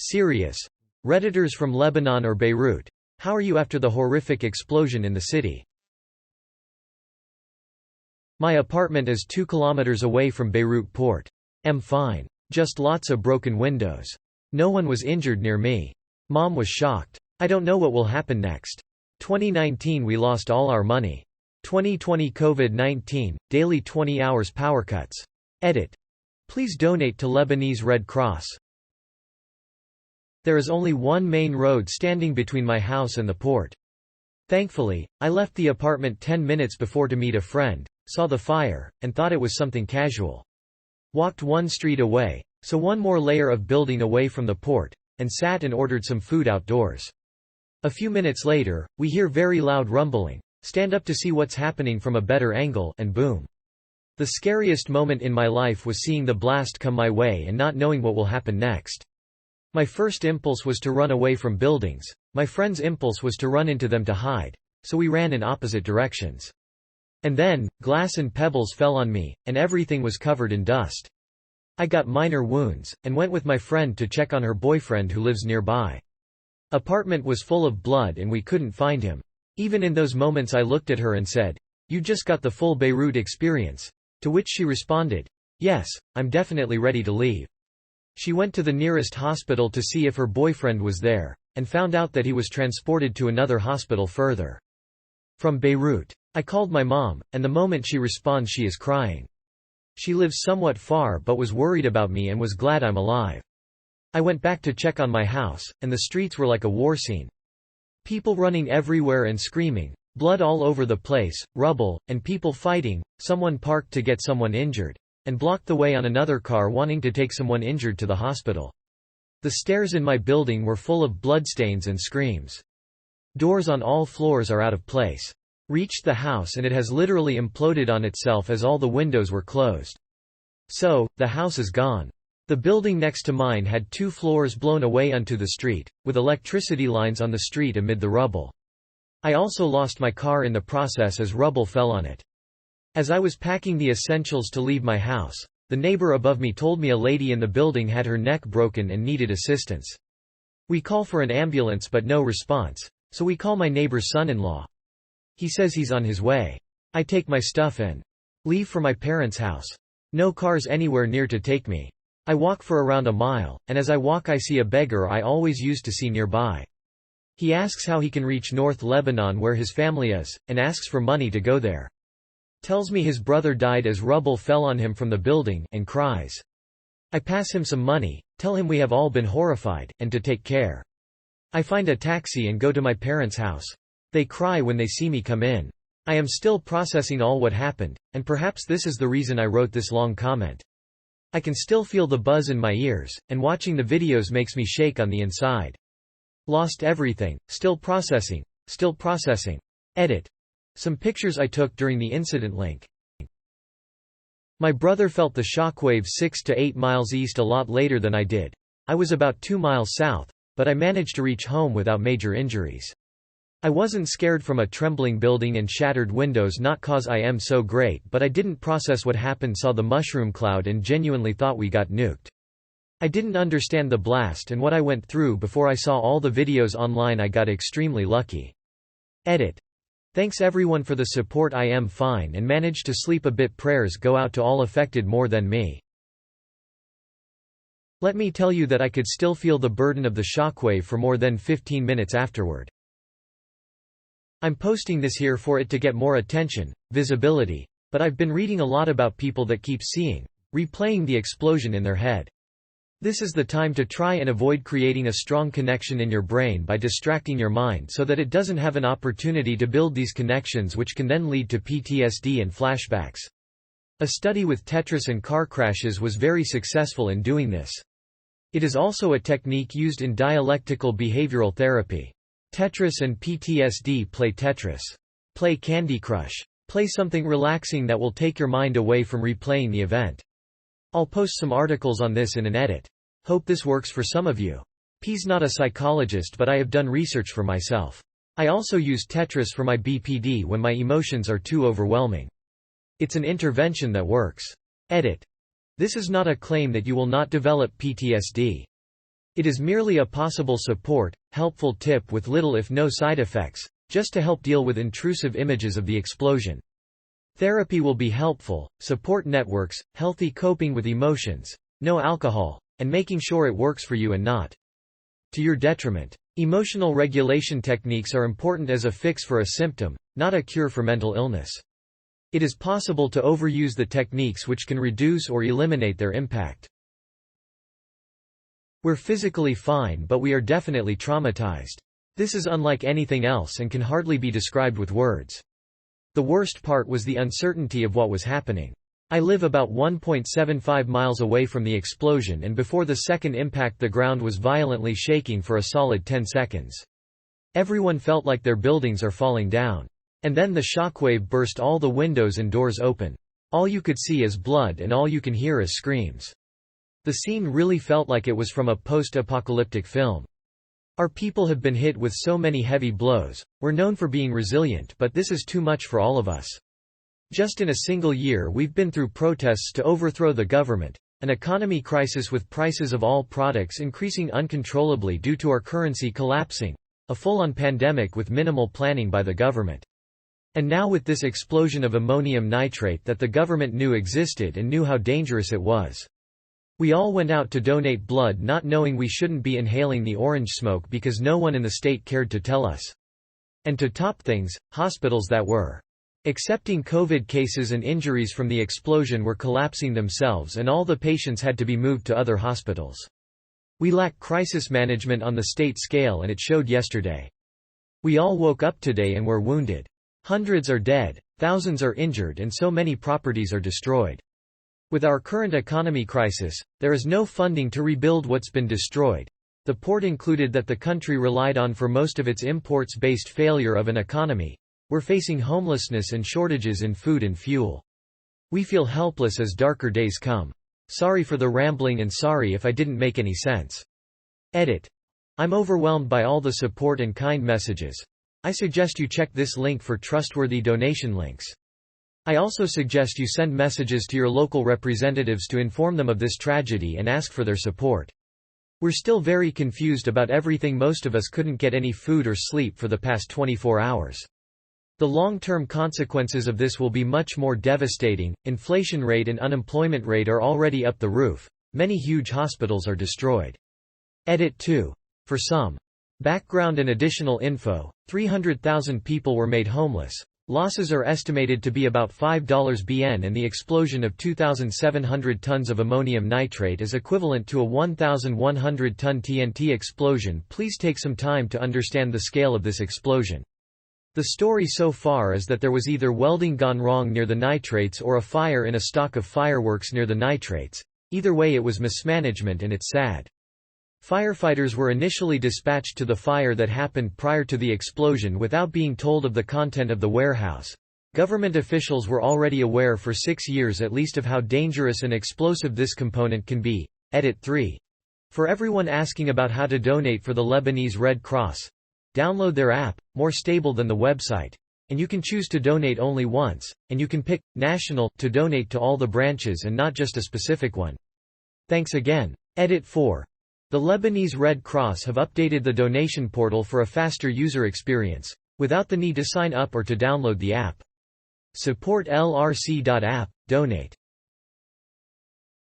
Serious. Redditors from Lebanon or Beirut. How are you after the horrific explosion in the city? My apartment is 2 kilometers away from Beirut port. I'm fine. Just lots of broken windows. No one was injured near me. Mom was shocked. I don't know what will happen next. 2019 we lost all our money. 2020 COVID-19, daily 20 hours power cuts. Edit. Please donate to Lebanese Red Cross. There is only one main road standing between my house and the port. Thankfully, I left the apartment 10 minutes before to meet a friend, saw the fire, and thought it was something casual. Walked one street away, so one more layer of building away from the port, and sat and ordered some food outdoors. A few minutes later, we hear very loud rumbling, stand up to see what's happening from a better angle, and boom. The scariest moment in my life was seeing the blast come my way and not knowing what will happen next. My first impulse was to run away from buildings, my friend's impulse was to run into them to hide, so we ran in opposite directions. And then, glass and pebbles fell on me, and everything was covered in dust. I got minor wounds, and went with my friend to check on her boyfriend who lives nearby. Apartment was full of blood and we couldn't find him. Even in those moments I looked at her and said, "You just got the full Beirut experience." To which she responded, "Yes, I'm definitely ready to leave." She went to the nearest hospital to see if her boyfriend was there, and found out that he was transported to another hospital further from Beirut. I called my mom, and the moment she responds she is crying. She lives somewhat far but was worried about me and was glad I'm alive. I went back to check on my house, and the streets were like a war scene. People running everywhere and screaming, blood all over the place, rubble, and people fighting, someone parked to get someone injured, and blocked the way on another car wanting to take someone injured to the hospital. The stairs in my building were full of bloodstains and screams. Doors on all floors are out of place. Reached the house and it has literally imploded on itself as all the windows were closed. So, the house is gone. The building next to mine had 2 floors blown away onto the street, with electricity lines on the street amid the rubble. I also lost my car in the process as rubble fell on it. As I was packing the essentials to leave my house, the neighbor above me told me a lady in the building had her neck broken and needed assistance. We call for an ambulance but no response, so we call my neighbor's son-in-law. He says he's on his way. I take my stuff and leave for my parents' house. No cars anywhere near to take me. I walk for around a mile, and as I walk I see a beggar I always used to see nearby. He asks how he can reach North Lebanon where his family is, and asks for money to go there. Tells me his brother died as rubble fell on him from the building, and cries. I pass him some money, tell him we have all been horrified, and to take care. I find a taxi and go to my parents' house. They cry when they see me come in. I am still processing all what happened, and perhaps this is the reason I wrote this long comment. I can still feel the buzz in my ears, and watching the videos makes me shake on the inside. Lost everything, still processing, still processing. Edit. Some pictures I took during the incident link. My brother felt the shockwave 6 to 8 miles east a lot later than I did. I was about 2 miles south, but I managed to reach home without major injuries. I wasn't scared from a trembling building and shattered windows, not cause I am so great, but I didn't process what happened, saw the mushroom cloud and genuinely thought we got nuked. I didn't understand the blast and what I went through before I saw all the videos online. I got extremely lucky. Edit. Thanks everyone for the support. I am fine and managed to sleep a bit. Prayers go out to all affected more than me. Let me tell you that I could still feel the burden of the shockwave for more than 15 minutes afterward. I'm posting this here for it to get more attention, visibility, but I've been reading a lot about people that keep seeing, replaying the explosion in their head. This is the time to try and avoid creating a strong connection in your brain by distracting your mind so that it doesn't have an opportunity to build these connections, which can then lead to PTSD and flashbacks. A study with Tetris and car crashes was very successful in doing this. It is also a technique used in dialectical behavioral therapy. Tetris and PTSD. Play Tetris. Play Candy Crush. Play something relaxing that will take your mind away from replaying the event. I'll post some articles on this in an edit. Hope this works for some of you. P's not a psychologist, but I have done research for myself. I also use Tetris for my BPD when my emotions are too overwhelming. It's an intervention that works. Edit. This is not a claim that you will not develop PTSD. It is merely a possible support, helpful tip with little if no side effects, just to help deal with intrusive images of the explosion. Therapy will be helpful, support networks, healthy coping with emotions, no alcohol, and making sure it works for you and not to your detriment. Emotional regulation techniques are important as a fix for a symptom, not a cure for mental illness. It is possible to overuse the techniques which can reduce or eliminate their impact. We're physically fine, but we are definitely traumatized. This is unlike anything else and can hardly be described with words. The worst part was the uncertainty of what was happening. I live about 1.75 miles away from the explosion, and before the second impact the ground was violently shaking for a solid 10 seconds. Everyone felt like their buildings are falling down. And then the shockwave burst all the windows and doors open. All you could see is blood and all you can hear is screams. The scene really felt like it was from a post-apocalyptic film. Our people have been hit with so many heavy blows. We're known for being resilient, but this is too much for all of us. Just in a single year we've been through protests to overthrow the government, an economy crisis with prices of all products increasing uncontrollably due to our currency collapsing, a full-on pandemic with minimal planning by the government. And now with this explosion of ammonium nitrate that the government knew existed and knew how dangerous it was. We all went out to donate blood not knowing we shouldn't be inhaling the orange smoke because no one in the state cared to tell us. And to top things, hospitals that were accepting COVID cases and injuries from the explosion were collapsing themselves, and all the patients had to be moved to other hospitals. We lack crisis management on the state scale, and it showed yesterday. We all woke up today and were wounded. Hundreds are dead, thousands are injured, and so many properties are destroyed. With our current economy crisis, there is no funding to rebuild what's been destroyed. The port included that the country relied on for most of its imports-based failure of an economy. We're facing homelessness and shortages in food and fuel. We feel helpless as darker days come. Sorry for the rambling and sorry if I didn't make any sense. Edit. I'm overwhelmed by all the support and kind messages. I suggest you check this link for trustworthy donation links. I also suggest you send messages to your local representatives to inform them of this tragedy and ask for their support. We're still very confused about everything. Most of us couldn't get any food or sleep for the past 24 hours. The long-term consequences of this will be much more devastating. Inflation rate and unemployment rate are already up the roof. Many huge hospitals are destroyed. Edit 2. For some background and additional info, 300,000 people were made homeless. Losses are estimated to be about $5 bn, and the explosion of 2,700 tons of ammonium nitrate is equivalent to a 1,100-ton TNT explosion. Please take some time to understand the scale of this explosion. The story so far is that there was either welding gone wrong near the nitrates or a fire in a stock of fireworks near the nitrates. Either way, it was mismanagement, and it's sad. Firefighters were initially dispatched to the fire that happened prior to the explosion without being told of the content of the warehouse. Government officials were already aware for 6 years at least of how dangerous and explosive this component can be. Edit 3. For everyone asking about how to donate for the Lebanese Red Cross, download their app, more stable than the website. And you can choose to donate only once, and you can pick National to donate to all the branches and not just a specific one. Thanks again. Edit 4. The Lebanese Red Cross have updated the donation portal for a faster user experience, without the need to sign up or to download the app. Support LRC.app, donate.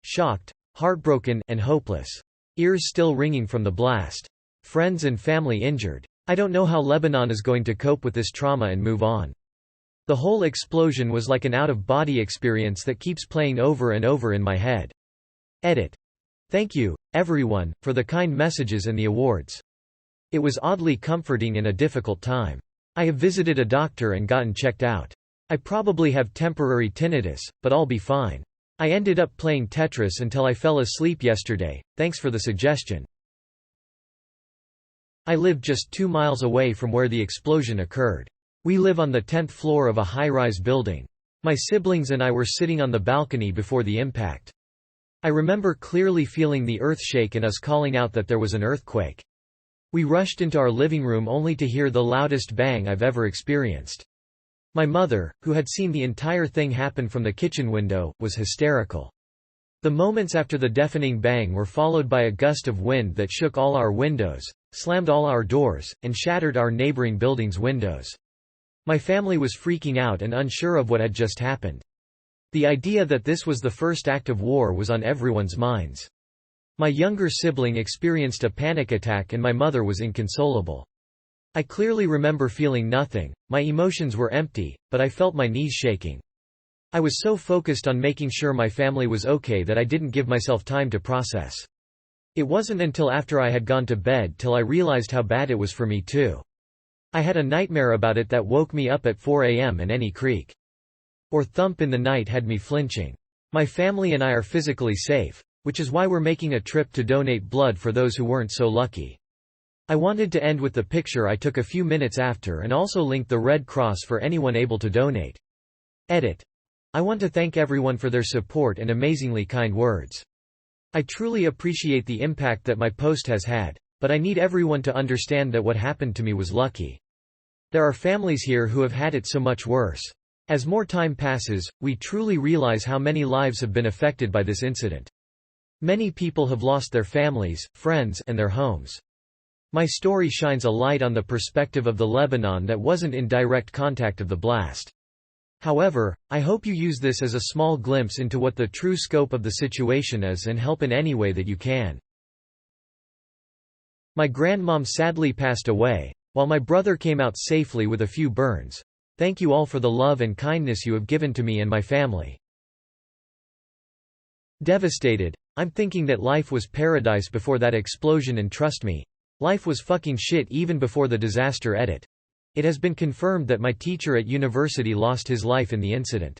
Shocked, heartbroken, and hopeless. Ears still ringing from the blast. Friends and family injured. I don't know how Lebanon is going to cope with this trauma and move on. The whole explosion was like an out-of-body experience that keeps playing over and over in my head. Edit. Thank you, everyone, for the kind messages and the awards. It was oddly comforting in a difficult time. I have visited a doctor and gotten checked out. I probably have temporary tinnitus, but I'll be fine. I ended up playing Tetris until I fell asleep yesterday. Thanks for the suggestion. I live just 2 miles away from where the explosion occurred. We live on the 10th floor of a high-rise building. My siblings and I were sitting on the balcony before the impact. I remember clearly feeling the earth shake and us calling out that there was an earthquake. We rushed into our living room only to hear the loudest bang I've ever experienced. My mother, who had seen the entire thing happen from the kitchen window, was hysterical. The moments after the deafening bang were followed by a gust of wind that shook all our windows, slammed all our doors, and shattered our neighboring buildings' windows. My family was freaking out and unsure of what had just happened. The idea that this was the first act of war was on everyone's minds. My younger sibling experienced a panic attack and my mother was inconsolable. I clearly remember feeling nothing, my emotions were empty, but I felt my knees shaking. I was so focused on making sure my family was okay that I didn't give myself time to process. It wasn't until after I had gone to bed till I realized how bad it was for me too. I had a nightmare about it that woke me up at 4 a.m. and any creak or thump in the night had me flinching. My family and I are physically safe, which is why we're making a trip to donate blood for those who weren't so lucky. I wanted to end with the picture I took a few minutes after and also link the Red Cross for anyone able to donate. Edit. I want to thank everyone for their support and amazingly kind words. I truly appreciate the impact that my post has had, but I need everyone to understand that what happened to me was lucky. There are families here who have had it so much worse. As more time passes, we truly realize how many lives have been affected by this incident. Many people have lost their families, friends, and their homes. My story shines a light on the perspective of the Lebanon that wasn't in direct contact of the blast. However, I hope you use this as a small glimpse into what the true scope of the situation is and help in any way that you can. My grandmom sadly passed away, while my brother came out safely with a few burns. Thank you all for the love and kindness you have given to me and my family. Devastated. I'm thinking that life was paradise before that explosion and trust me, life was fucking shit even before the disaster. Edit. It has been confirmed that my teacher at university lost his life in the incident.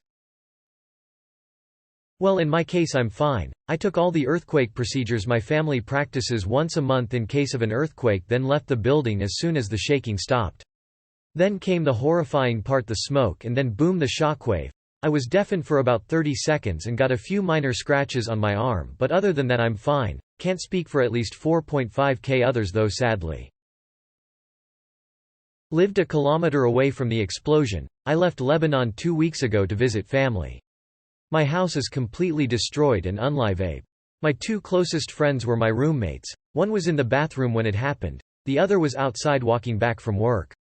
Well, in my case I'm fine. I took all the earthquake procedures my family practices once a month in case of an earthquake, then left the building as soon as the shaking stopped. Then came the horrifying part, the smoke, and then boom, the shockwave. I was deafened for about 30 seconds and got a few minor scratches on my arm, but other than that I'm fine. Can't speak for at least 4.5k others though, sadly. Lived a kilometer away from the explosion. I left Lebanon 2 weeks ago to visit family. My house is completely destroyed and unlived. My two closest friends were my roommates. One was in the bathroom when it happened. The other was outside walking back from work.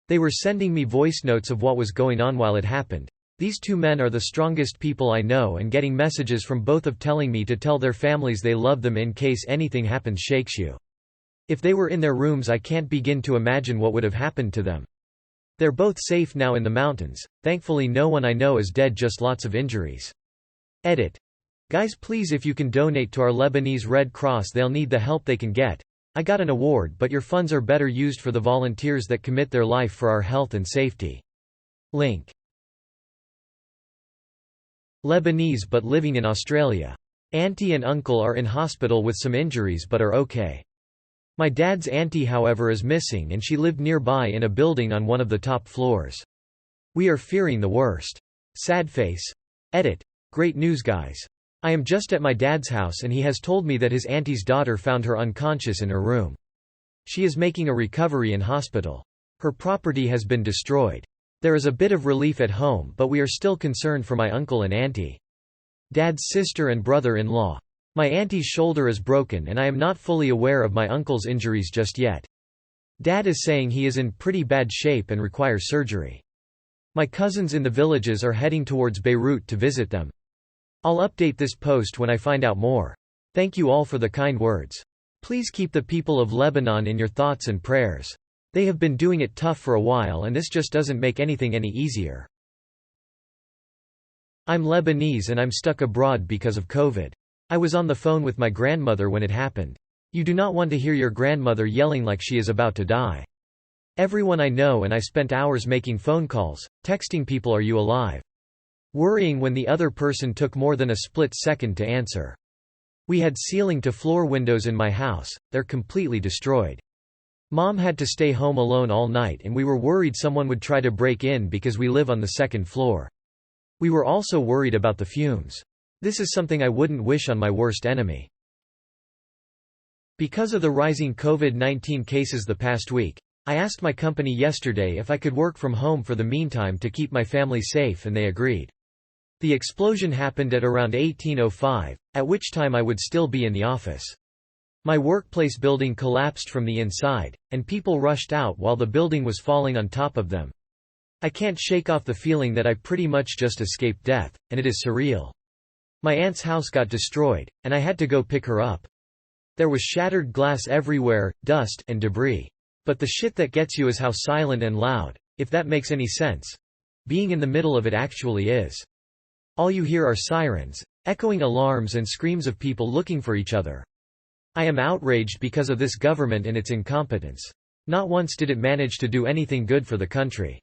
They were sending me voice notes of what was going on while it happened. These two men are the strongest people I know, and getting messages from both of telling me to tell their families they love them in case anything happens shakes you. If they were in their rooms, I can't begin to imagine what would have happened to them. They're both safe now in the mountains. Thankfully no one I know is dead, just lots of injuries. Edit. Guys, please, if you can donate to our Lebanese Red Cross, they'll need the help they can get. I got an award, but your funds are better used for the volunteers that commit their life for our health and safety. Link. Lebanese but living in Australia. Auntie and uncle are in hospital with some injuries but are okay. My dad's auntie, however, is missing and she lived nearby in a building on one of the top floors. We are fearing the worst. Sad face. Edit. Great news, guys. I am just at my dad's house and he has told me that his auntie's daughter found her unconscious in her room. She is making a recovery in hospital. Her property has been destroyed. There is a bit of relief at home, but we are still concerned for my uncle and auntie. Dad's sister and brother-in-law. My auntie's shoulder is broken and I am not fully aware of my uncle's injuries just yet. Dad is saying he is in pretty bad shape and requires surgery. My cousins in the villages are heading towards Beirut to visit them. I'll update this post when I find out more. Thank you all for the kind words. Please keep the people of Lebanon in your thoughts and prayers. They have been doing it tough for a while and this just doesn't make anything any easier. I'm Lebanese and I'm stuck abroad because of COVID. I was on the phone with my grandmother when it happened. You do not want to hear your grandmother yelling like she is about to die. Everyone I know and I spent hours making phone calls, texting people, "Are you alive?" Worrying when the other person took more than a split second to answer. We had ceiling-to-floor windows in my house, they're completely destroyed. Mom had to stay home alone all night and we were worried someone would try to break in because we live on the second floor. We were also worried about the fumes. This is something I wouldn't wish on my worst enemy. Because of the rising COVID-19 cases the past week, I asked my company yesterday if I could work from home for the meantime to keep my family safe and they agreed. The explosion happened at around 1805, at which time I would still be in the office. My workplace building collapsed from the inside, and people rushed out while the building was falling on top of them. I can't shake off the feeling that I pretty much just escaped death, and it is surreal. My aunt's house got destroyed, and I had to go pick her up. There was shattered glass everywhere, dust, and debris. But the shit that gets you is how silent and loud, if that makes any sense. Being in the middle of it actually is. All you hear are sirens, echoing alarms and screams of people looking for each other. I am outraged because of this government and its incompetence. Not once did it manage to do anything good for the country.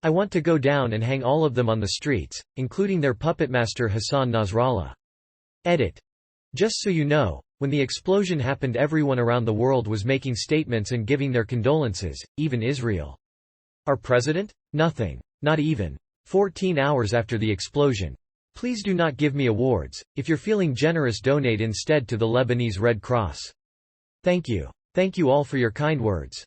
I want to go down and hang all of them on the streets, including their puppetmaster Hassan Nasrallah. Edit. Just so you know, when the explosion happened, everyone around the world was making statements and giving their condolences, even Israel. Our president? Nothing. Not even. 14 hours after the explosion. Please do not give me awards. If you're feeling generous, donate instead to the Lebanese Red Cross. Thank you. Thank you all for your kind words.